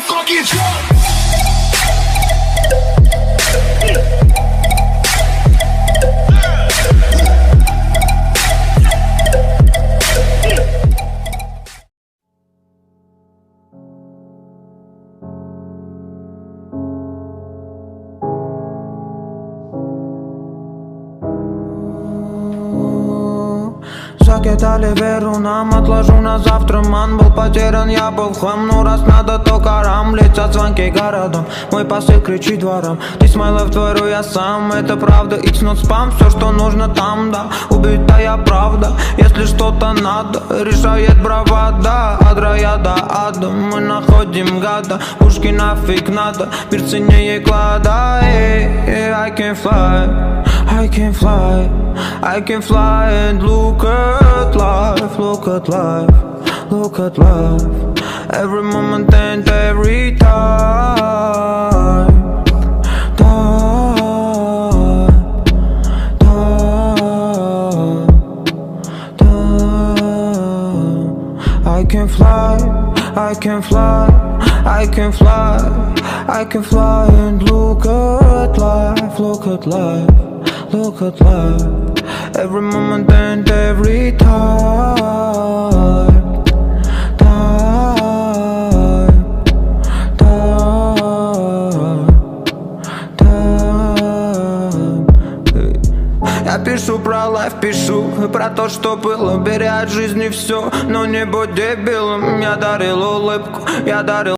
fucking drunk. Закидали веру нам, отложу на завтра. Ман был потерян, я был в хлам. Ну раз надо, то карам. Летят звонки городом, мой посыл кричит дворам. Ты смайлов творю я сам, это правда. It's not spam, все что нужно там, да. Убитая правда, если что-то надо, решает бравада. От рая до ада мы находим гада. Пушки нафиг надо, мир ценнее клада. I can fly, I can fly, I can fly and look at life, look at life, look at life. Every moment and every time, time, time, time. I can fly, I can fly, I can fly, I can fly and look at life, look at life, look at life. Every moment and every time, time, time, time. Я пишу про лайф, пишу про то, что было. Бери от жизни все, но не будь дебилом. Я дарил улыбку, я дарил